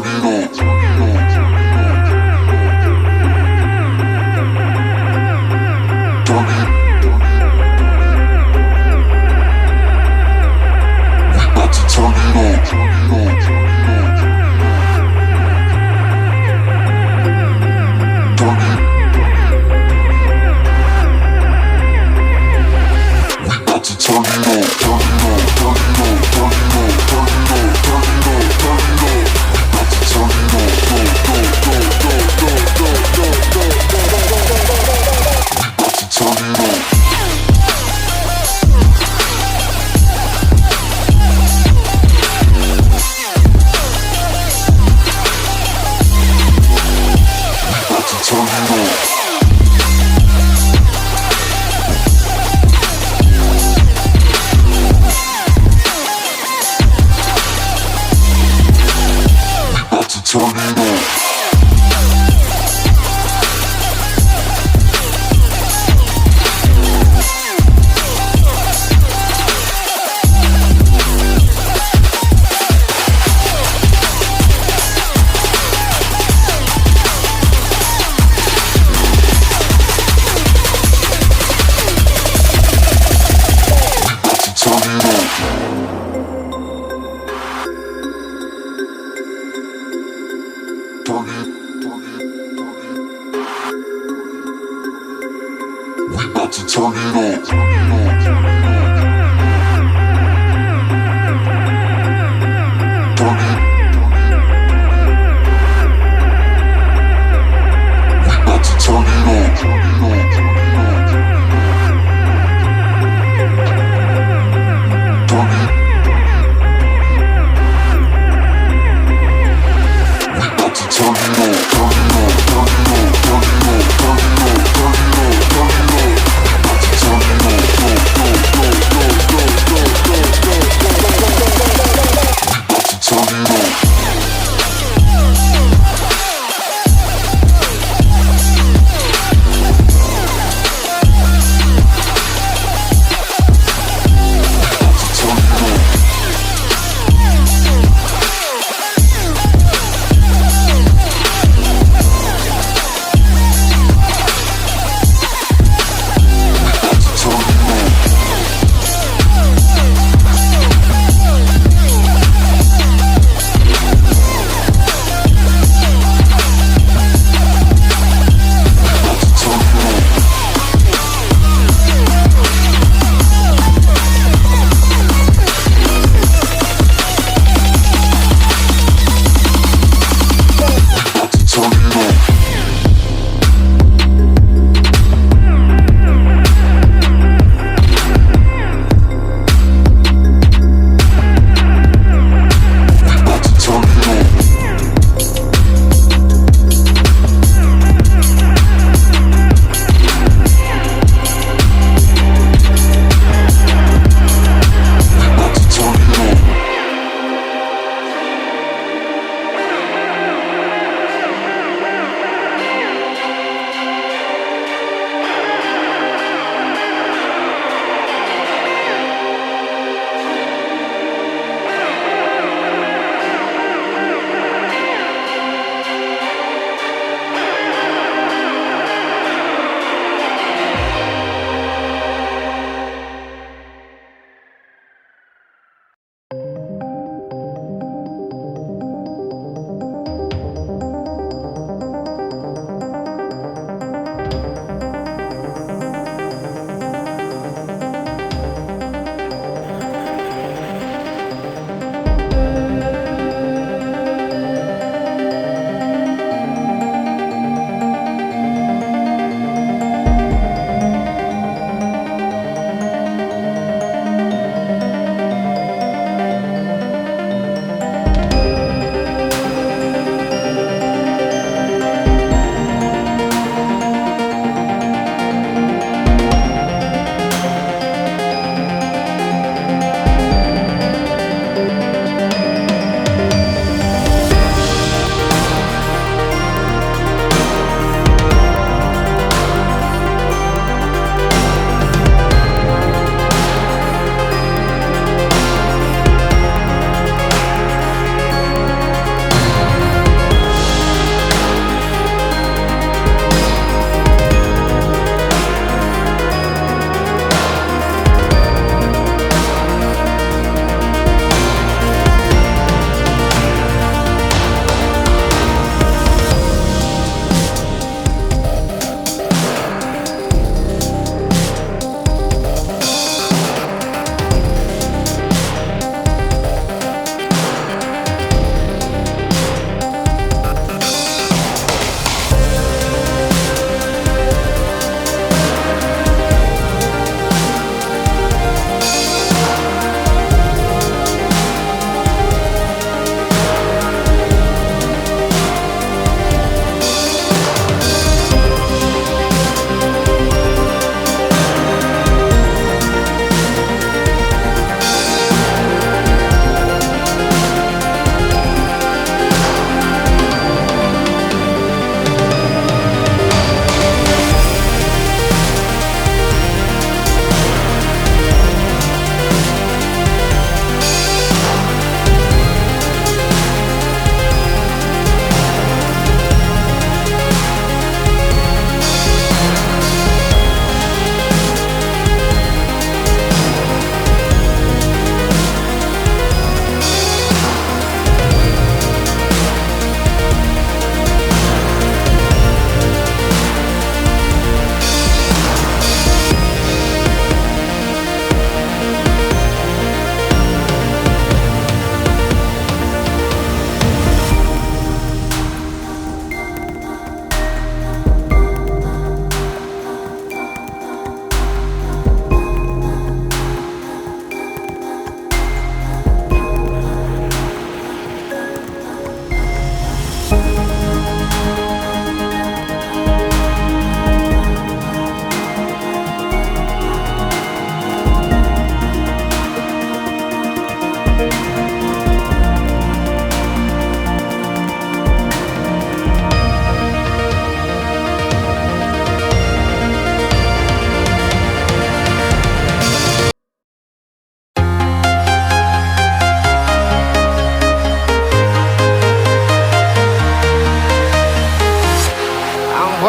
Go.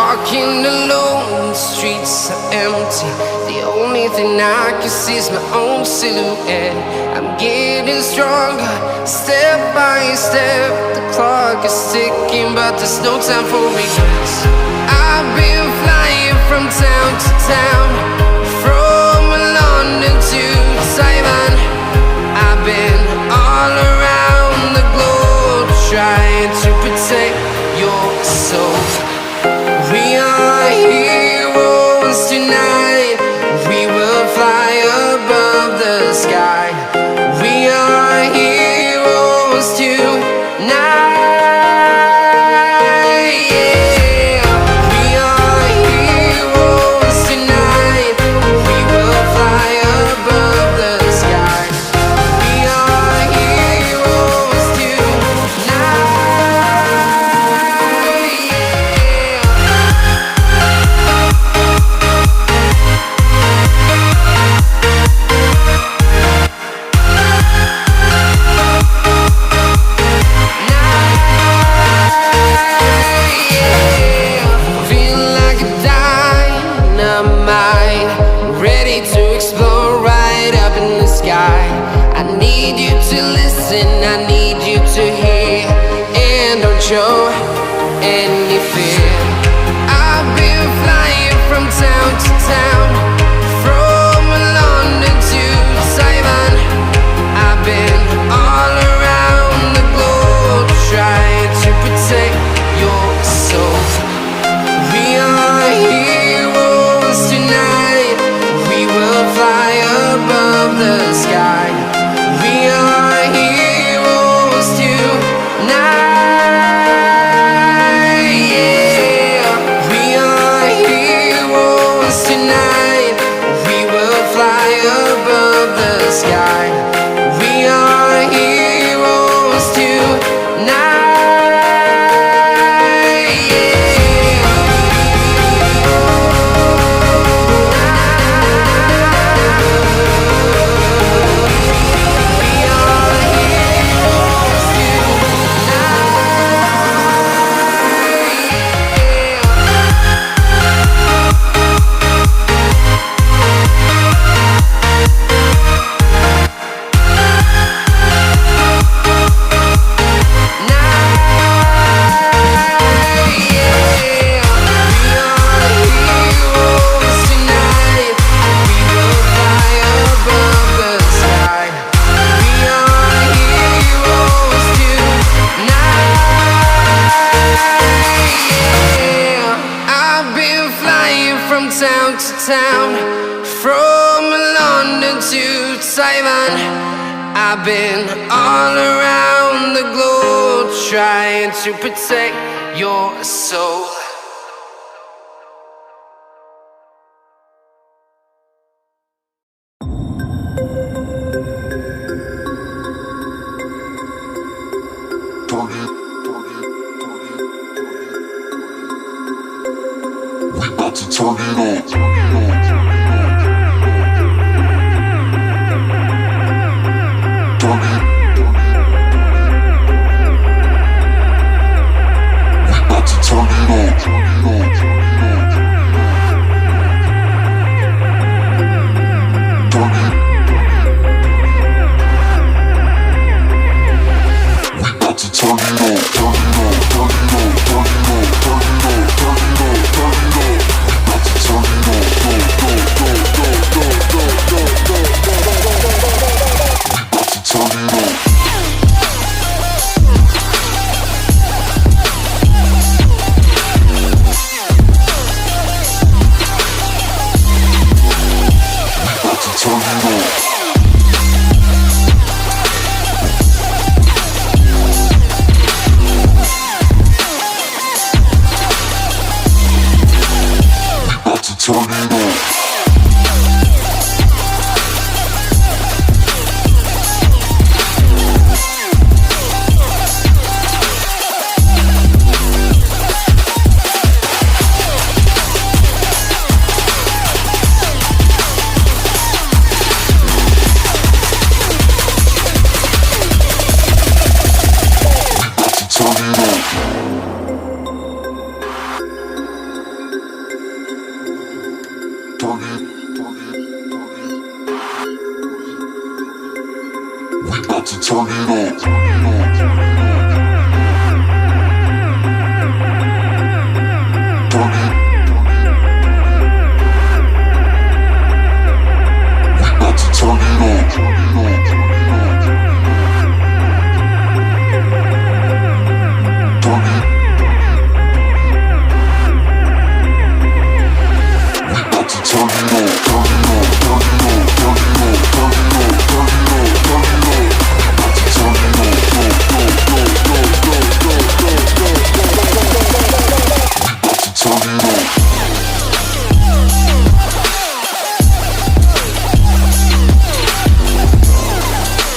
Walking alone, the streets are empty. The only thing I can see is my own silhouette. I'm getting stronger, step by step. The clock is ticking, but there's no time for regrets. I've been flying from town to town, from London to Taiwan. I've been all around the globe, trying to protect your soul. We are heroes tonight. We will fly above the sky. We are heroes tonight. Yeah. We are heroes tonight. We will fly above the sky. We are heroes tonight. I need you to hear and don't show any fear. I've been flying from town to town, from London to Taiwan. I've been all around the globe, trying to protect your soul. We are heroes tonight. We will fly above the sky. We are heroes tonight. Yeah. We are heroes tonight. We will fly above the sky. We are heroes tonight. Town to town, from London to Taiwan. I've been all around the globe, trying to protect your soul. Turn it on. turn it up.